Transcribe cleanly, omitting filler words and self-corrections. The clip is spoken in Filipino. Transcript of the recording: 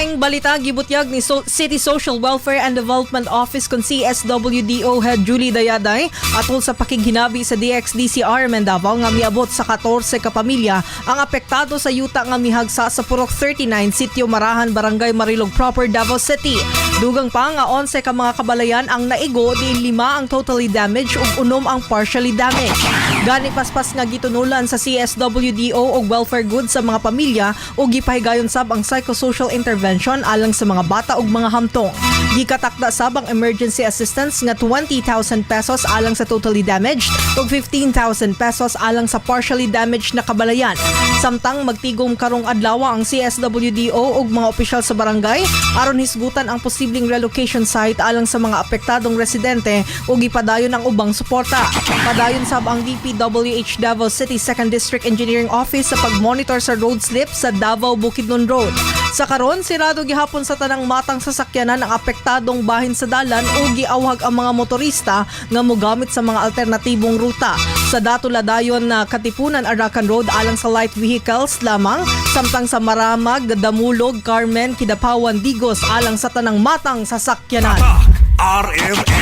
Laing balita, gibutyag ni City Social Welfare and Development Office kung CSWDO Head Julie Dayaday atol sa pakighinabi sa DXDCR Davao nga miabot sa 14 ka pamilya ang apektado sa yuta nga mihagsa sa Purok 39 Sitio Marahan, Barangay Marilog Proper, Davao City. Dugang pa nga 11 ka mga kabalayan ang naigo, di 5 ang totally damaged ug 6 ang partially damaged. Gani paspas nga gitunulan sa CSWDO og welfare goods sa mga pamilya o gipahigayon sab ang psychosocial intervention alang sa mga bata ug mga hamtong. Gikatakda sab ang emergency assistance nga 20,000 pesos alang sa totally damaged ug 15,000 pesos alang sa partially damaged na kabalayan. Samtang magtigom karong adlaw ang CSWDO ug mga opisyal sa barangay aron hisgutan ang posibleng relocation site alang sa mga apektadong residente ug ipadayon ang ubang suporta. Padayon sab ang DPWH Davao City 2nd District Engineering Office sa pagmonitor sa road slip sa Davao Bukidnon Road. Sa karon, sirado gihapon sa tanang matang sasakyanan ang apektadong bahin sa dalan o giawhag ang mga motorista nga mogamit sa mga alternatibong ruta. Sa Datuladayon na Katipunan, Arakan Road alang sa light vehicles lamang, samtang sa Maramag, Damulog, Carmen, Kidapawan, Digos alang sa tanang matang sasakyanan. RMN